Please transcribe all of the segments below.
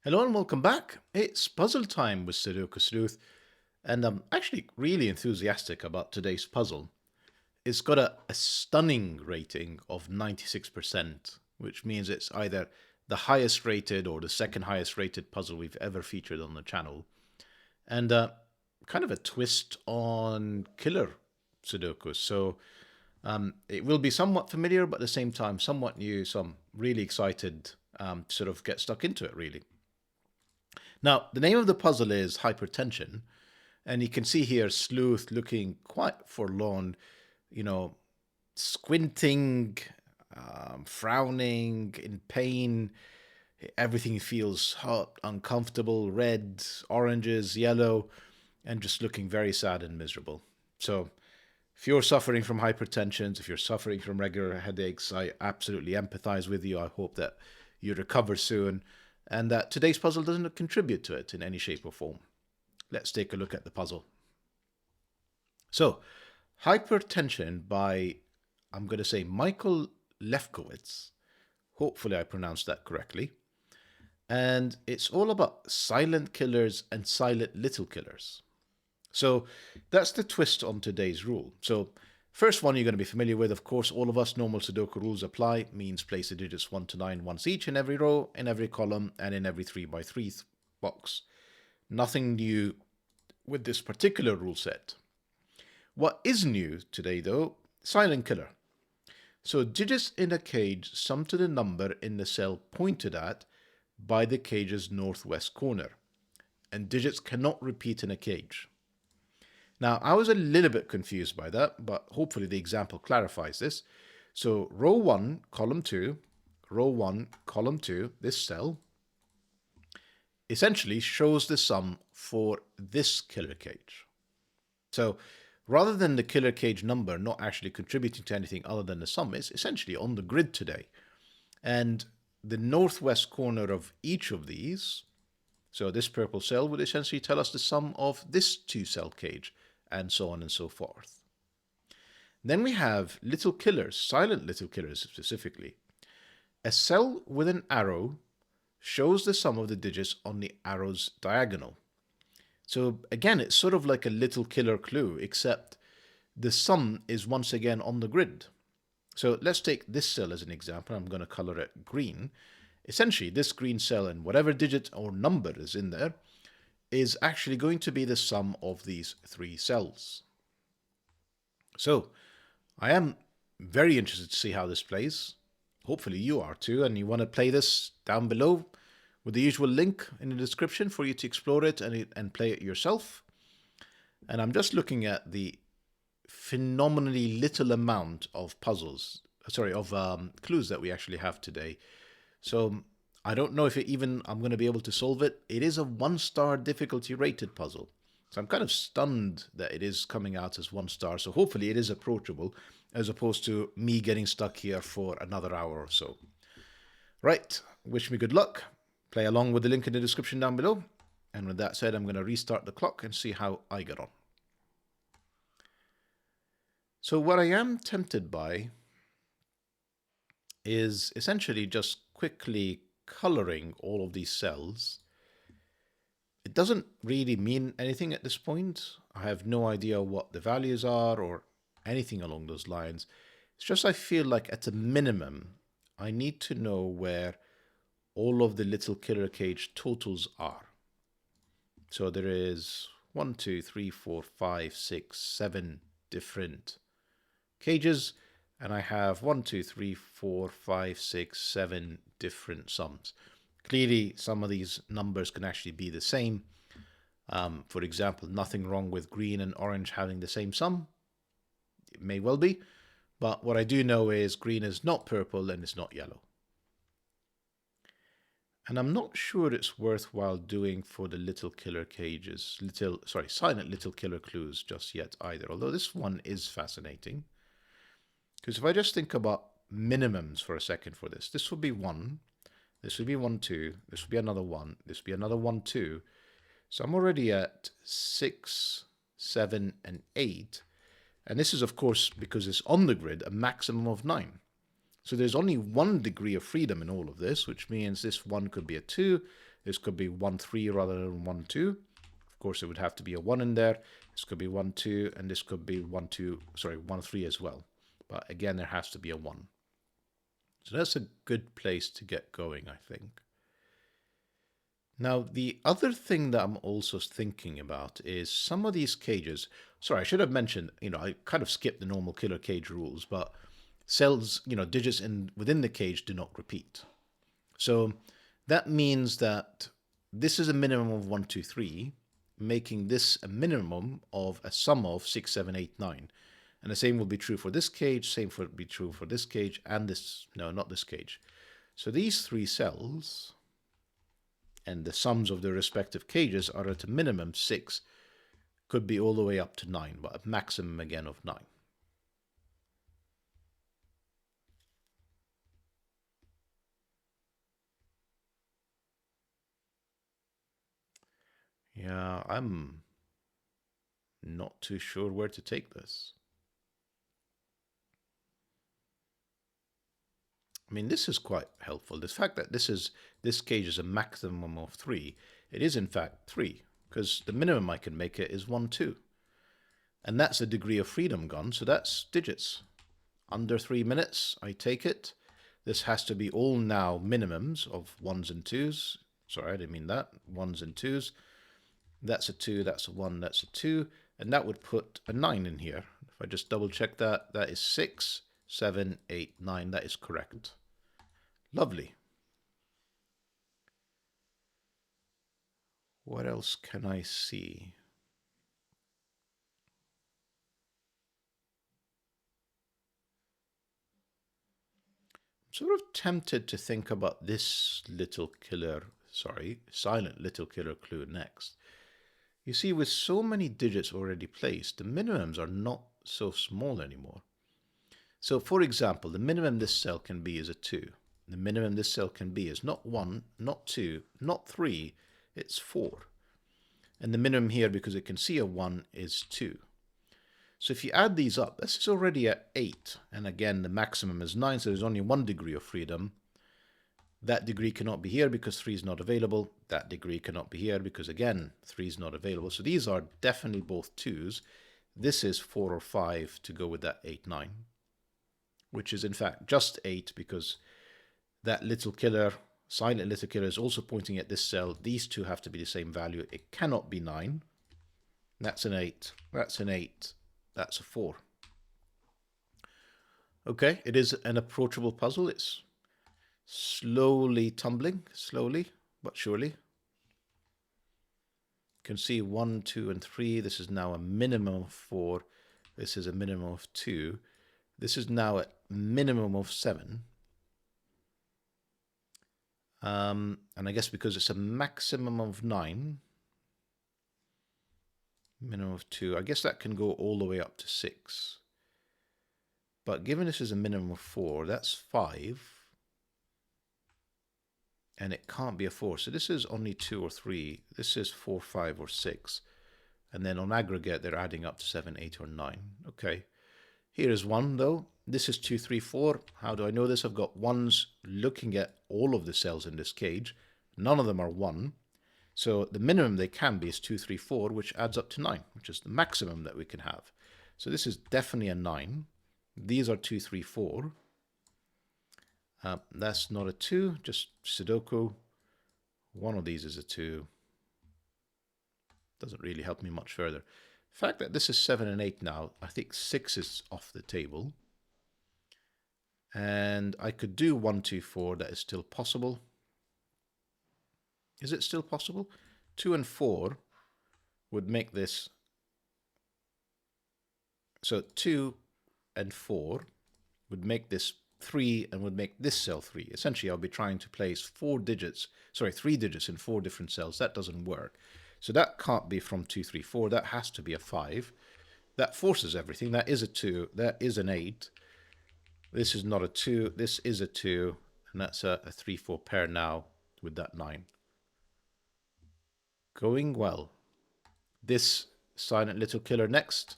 Hello and welcome back. It's puzzle time with Sudoku Sleuth, and I'm actually really enthusiastic about today's puzzle. It's got a stunning rating of 96%, which means it's either the highest rated or the second highest rated puzzle we've ever featured on the channel. And kind of a twist on killer Sudoku. So it will be somewhat familiar, but at the same time somewhat new. So I'm really excited to sort of get stuck into it, really. Now, the name of the puzzle is Hypertension, and you can see here Sleuth looking quite forlorn, you know, squinting, frowning, in pain. Everything feels hot, uncomfortable, red, oranges, yellow, and just looking very sad and miserable. So, if you're suffering from hypertension, if you're suffering from regular headaches, I absolutely empathize with you. I hope that you recover soon and that today's puzzle doesn't contribute to it in any shape or form. Let's take a look at the puzzle. So, Hypertension by, I'm going to say, Michael Lefkowitz. Hopefully I pronounced that correctly. And it's all about silent killers and silent little killers. So that's the twist on today's rule. So first one you're going to be familiar with, of course, all of us normal Sudoku rules apply, means place the digits 1 to 9 once each in every row, in every column, and in every 3 by 3 box. Nothing new with this particular rule set. What is new today, though, silent killer. So digits in a cage sum to the number in the cell pointed at by the cage's northwest corner, and digits cannot repeat in a cage. Now, I was a little bit confused by that, but hopefully the example clarifies this. So row 1, column 2, row 1, column 2, this cell, essentially shows the sum for this killer cage. So rather than the killer cage number not actually contributing to anything other than the sum, it's essentially on the grid today. And the northwest corner of each of these, so this purple cell, would essentially tell us the sum of this two-cell cage, and so on and so forth. Then we have little killers, silent little killers specifically. A cell with an arrow shows the sum of the digits on the arrow's diagonal. So again, it's sort of like a little killer clue, except the sum is once again on the grid. So let's take this cell as an example. I'm going to color it green. Essentially, this green cell and whatever digit or number is in there is actually going to be the sum of these three cells. So I am very interested to see how this plays. Hopefully you are too, and you want to play this down below with the usual link in the description for you to explore it and play it yourself. And I'm just looking at the phenomenally little amount of clues that we actually have today. So I don't know if I'm going to be able to solve it. It is a 1-star difficulty rated puzzle. So I'm kind of stunned that it is coming out as 1 star. So hopefully it is approachable as opposed to me getting stuck here for another hour or so. Right. Wish me good luck. Play along with the link in the description down below. And with that said, I'm going to restart the clock and see how I get on. So what I am tempted by is essentially just quickly coloring all of these cells. It doesn't really mean anything at this point. I have no idea what the values are or anything along those lines. It's just I feel like at a minimum, I need to know where all of the little killer cage totals are. So there is 1, 2, 3, 4, 5, 6, 7 different cages, and I have 1, 2, 3, 4, 5, 6, 7 different sums. Clearly, some of these numbers can actually be the same. For example, nothing wrong with green and orange having the same sum. It may well be, but what I do know is green is not purple and it's not yellow. And I'm not sure it's worthwhile doing for the little killer cages, silent little killer clues just yet either, although this one is fascinating. Because if I just think about minimums for a second for this would be 1, this would be 1, 2, this would be another 1, this would be another 1, 2. So I'm already at 6, 7, and 8. And this is, of course, because it's on the grid, a maximum of 9. So there's only 1 degree of freedom in all of this, which means this 1 could be a 2, This could be 1, 3 rather than 1, 2. Of course, it would have to be a 1 in there. This could be 1, 2, and this could be 1, 2, sorry, 1, 3 as well. But again, there has to be a 1. So that's a good place to get going, I think. Now, the other thing that I'm also thinking about is some of these cages. Sorry, I should have mentioned, I kind of skipped the normal killer cage rules, but cells, digits within the cage do not repeat. So that means that this is a minimum of 1, 2, 3, making this a minimum of a sum of 6, 7, 8, 9. And the same will be true for this cage, same will be true for this cage, and this, no, not this cage. So these 3 cells and the sums of their respective cages are at a minimum 6, could be all the way up to 9, but a maximum again of 9. Yeah, I'm not too sure where to take this. I mean, this is quite helpful. The fact that this cage is a maximum of 3, it is in fact 3, because the minimum I can make it is 1, 2. And that's a degree of freedom gone, so that's digits. Under 3 minutes, I take it. This has to be all now minimums of 1s and 2s. Sorry, I didn't mean that. 1s and 2s. That's a 2, that's a 1, that's a 2. And that would put a 9 in here. If I just double check that, that is 6, 7, 8, 9. That is correct. Lovely. What else can I see? I'm sort of tempted to think about this silent little killer clue next. You see, with so many digits already placed, the minimums are not so small anymore. So, for example, the minimum this cell can be is a 2. The minimum this cell can be is not 1, not 2, not 3, it's 4. And the minimum here, because it can see a 1, is 2. So if you add these up, this is already at 8. And again, the maximum is 9, so there's only 1 degree of freedom. That degree cannot be here because 3 is not available. That degree cannot be here because, again, 3 is not available. So these are definitely both 2s. This is 4 or 5 to go with that 8, 9, which is in fact just 8 because that little killer, silent little killer, is also pointing at this cell. These two have to be the same value. It cannot be 9. That's an 8. That's an 8. That's a 4. Okay, it is an approachable puzzle. It's slowly tumbling, slowly but surely. You can see 1, 2, and 3. This is now a minimum of 4. This is a minimum of 2. This is now a minimum of 7. And I guess because it's a maximum of 9, minimum of 2, I guess that can go all the way up to 6. But given this is a minimum of 4, that's 5. And it can't be a 4. So this is only 2 or 3. This is 4, 5, or 6. And then on aggregate, they're adding up to 7, 8, or 9. Okay. Here is 1, though. This is 2, 3, 4. How do I know this? I've got 1s looking at all of the cells in this cage. None of them are 1. So the minimum they can be is 2, 3, 4, which adds up to 9, which is the maximum that we can have. So this is definitely a 9. These are 2, 3, 4. That's not a 2, just Sudoku. One of these is a 2. Doesn't really help me much further. The fact that this is 7 and 8 now, I think 6 is off the table. And I could do 1, 2, 4. That is still possible. Is it still possible? 2 and 4 would make this. So 2 and 4 would make this 3 and would make this cell 3. Essentially, I'll be trying to place 3 digits in 4 different cells. That doesn't work. So that can't be from 2, 3, 4. That has to be a 5. That forces everything. That is a 2. That is an 8. This is not a 2. This is a 2. And that's a 3, 4 pair now with that 9. Going well. This silent little killer next.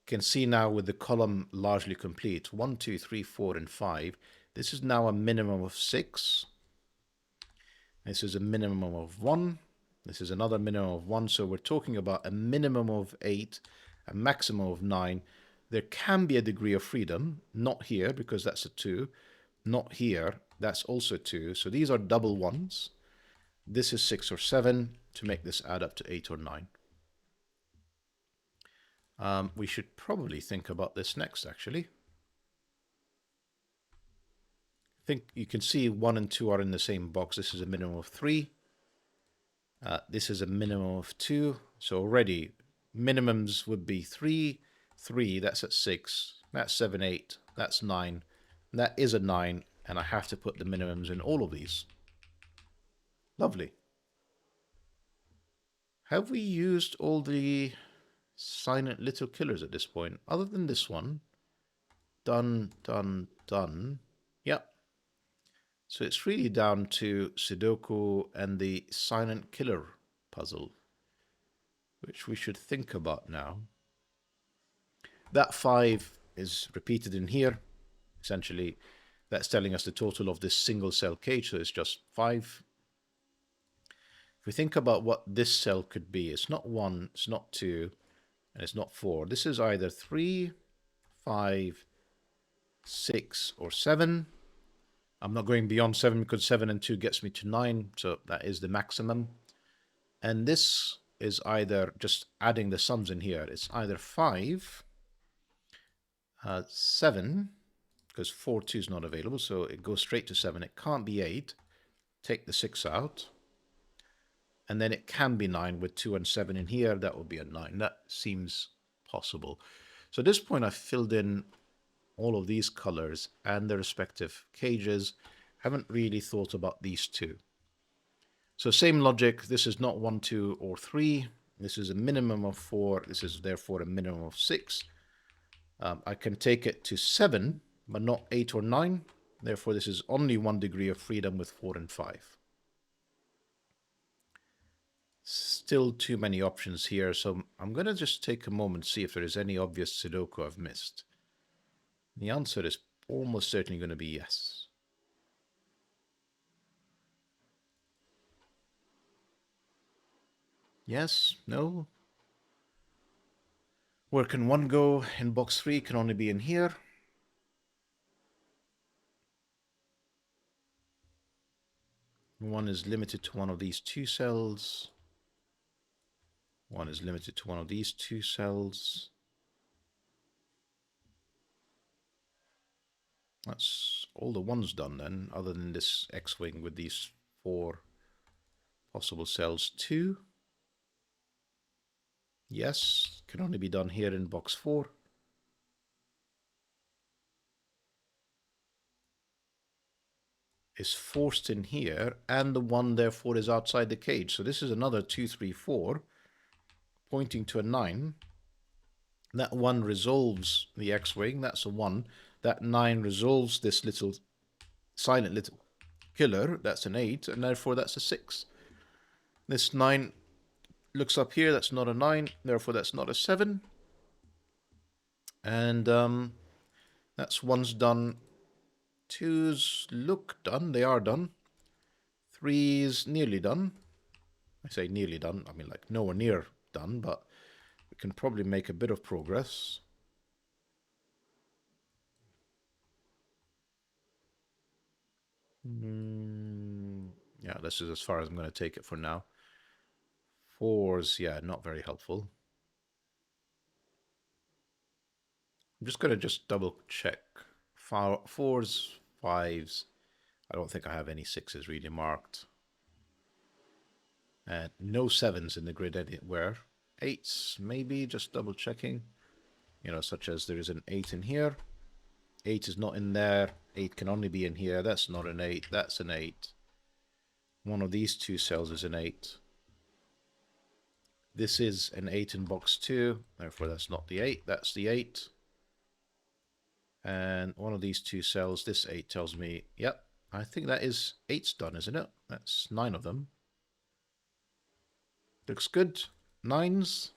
You can see now with the column largely complete. 1, 2, 3, 4, and 5. This is now a minimum of 6. This is a minimum of 1. This is another minimum of 1. So we're talking about a minimum of 8, a maximum of 9. There can be a degree of freedom, not here because that's a 2, not here, that's also 2. So these are double ones. This is 6 or 7 to make this add up to 8 or 9. We should probably think about this next, actually. I think you can see 1 and 2 are in the same box. This is a minimum of 3. This is a minimum of 2. So already minimums would be 3, 3, that's at 6, that's 7, 8, that's 9, that is a 9, and I have to put the minimums in all of these. Lovely. Have we used all the silent little killers at this point? Other than this one. Done, done, done. Yep. So it's really down to Sudoku and the silent killer puzzle, which we should think about now. That 5 is repeated in here. Essentially, that's telling us the total of this single cell cage, so it's just 5. If we think about what this cell could be, it's not 1, it's not 2, and it's not 4. This is either 3, 5, 6, or 7. I'm not going beyond 7 because 7 and 2 gets me to 9, so that is the maximum. And this is either, just adding the sums in here, it's either 5, 7, because 4, 2 is not available, so it goes straight to 7. It can't be 8. Take the 6 out. And then it can be 9 with 2 and 7 in here. That would be a 9. That seems possible. So at this point, I've filled in all of these colors and their respective cages. Haven't really thought about these two. So same logic. This is not 1, 2, or 3. This is a minimum of 4. This is therefore a minimum of 6. I can take it to 7, but not 8 or 9. Therefore, this is only 1 degree of freedom with 4 and 5. Still too many options here, so I'm going to just take a moment to see if there is any obvious Sudoku I've missed. The answer is almost certainly going to be yes. Yes, no. Where can 1 go in box 3? Can only be in here. One is limited to one of these 2 cells. One is limited to one of these 2 cells. That's all the ones done then, other than this X-wing with these 4 possible cells. 2. Yes, can only be done here in box 4. Is forced in here, and the 1 therefore is outside the cage. So this is another 2, 3, 4, pointing to a 9. That 1 resolves the X-wing, that's a 1. That 9 resolves this little silent little killer, that's an 8, and therefore that's a 6. This 9 looks up here, that's not a 9, therefore that's not a 7. And that's 1's done. 2's look done, they are done. 3's nearly done. I say nearly done, I mean like nowhere near done, but we can probably make a bit of progress. Yeah, this is as far as I'm going to take it for now. 4's, yeah, not very helpful. I'm just going to double check. 4's, 5's. I don't think I have any 6's really marked. And no 7's in the grid anywhere. 8's, maybe, just double checking. You know, such as there is an 8 in here. 8 is not in there. 8 can only be in here. That's not an 8. That's an 8. One of these 2 cells is an 8. This is an 8 in box 2. Therefore, that's not the 8. That's the 8. And one of these 2 cells, this 8 tells me, yep, I think that is 8's done, isn't it? That's 9 of them. Looks good. 9's.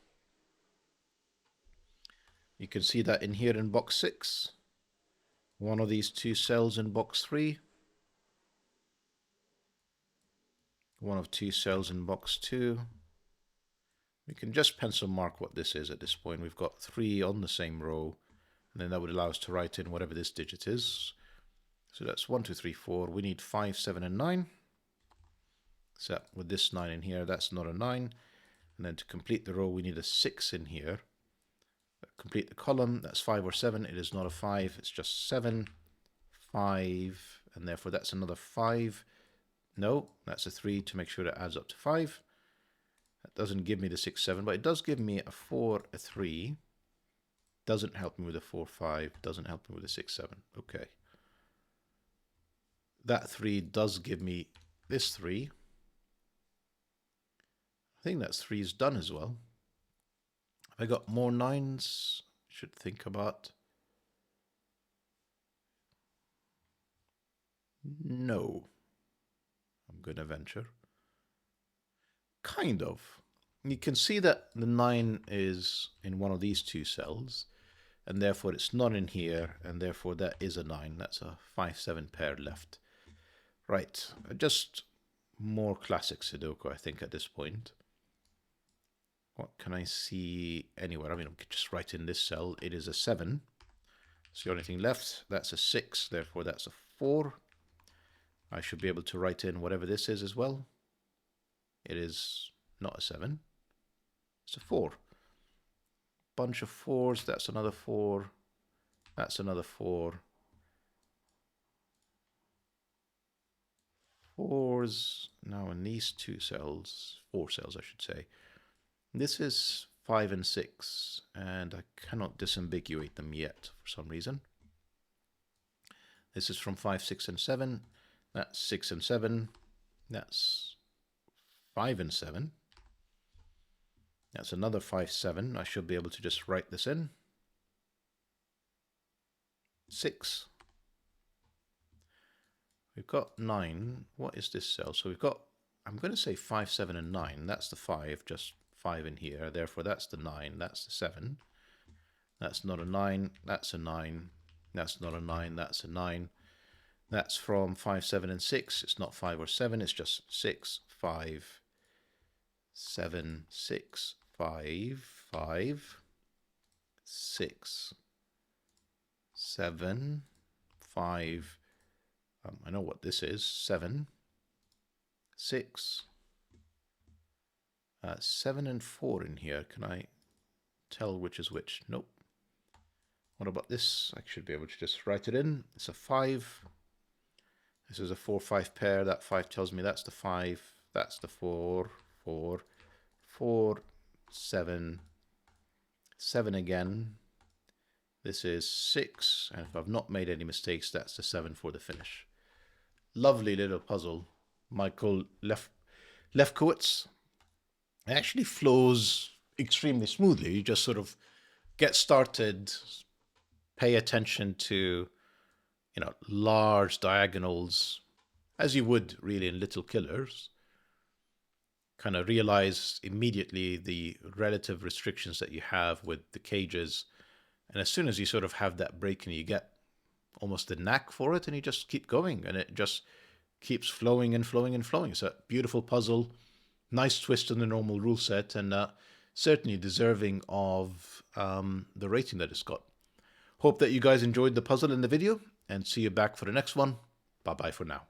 You can see that in here in box 6. One of these 2 cells in box 3. one of two cells in box 2. We can just pencil mark what this is at this point. We've got 3 on the same row, and then that would allow us to write in whatever this digit is. So that's 1, 2, 3, 4. We need 5, 7, and 9. So with this 9 in here, that's not a 9. And then to complete the row, we need a 6 in here. Complete the column, that's 5 or 7. It is not a 5, it's just 7, 5, and therefore that's another 5. No, that's a 3 to make sure it adds up to 5. That doesn't give me the 6, 7, but it does give me a 4, a 3. Doesn't help me with a 4, 5. Doesn't help me with a 6, 7. Okay. That 3 does give me this 3. I think that 3 is done as well. Have I got more 9s? Should think about. No. I'm going to venture. Kind of. You can see that the 9 is in one of these 2 cells, and therefore it's not in here, and therefore that is a 9. That's a 5, 7 pair left. Right, just more classic Sudoku, I think, at this point. What can I see anywhere? I mean, I could just write in this cell. It is a 7. It's the only thing left. That's a 6, therefore that's a 4. I should be able to write in whatever this is as well. It is not a 7. It's a 4. Bunch of 4s. That's another 4. That's another 4. 4s now in these 2 cells. 4 cells, I should say. This is 5 and 6, and I cannot disambiguate them yet for some reason. This is from 5, 6, and 7. That's 6 and 7. That's 5 and 7. That's another 5, 7. I should be able to just write this in. 6. We've got 9. What is this cell? So we've got, I'm going to say 5, 7, and 9. That's the 5, just 5 in here. Therefore, that's the 9. That's the 7. That's not a 9. That's a 9. That's not a 9. That's a 9. That's from 5, 7, and 6. It's not 5 or 7. It's just 6, 5, 7, 6, 5, 5, 6, 7, 5. I know what this is. 7, 6, 7 and 4 in here. Can I tell which is which? Nope. What about this? I should be able to just write it in. It's a 5. This is a 4, 5 pair. That 5 tells me that's the 5. That's the 4, 4, 4, 7, 7 again. This is 6. And if I've not made any mistakes, that's the 7 for the finish. Lovely little puzzle. Michael Lefkowitz. It actually flows extremely smoothly. You just sort of get started, pay attention to, large diagonals, as you would really in Little Killers. Kind of realize immediately the relative restrictions that you have with the cages. And as soon as you sort of have that break and you get almost the knack for it, and you just keep going, and it just keeps flowing and flowing and flowing. It's a beautiful puzzle, nice twist on the normal rule set, and certainly deserving of the rating that it's got. Hope that you guys enjoyed the puzzle and the video, and see you back for the next one. Bye-bye for now.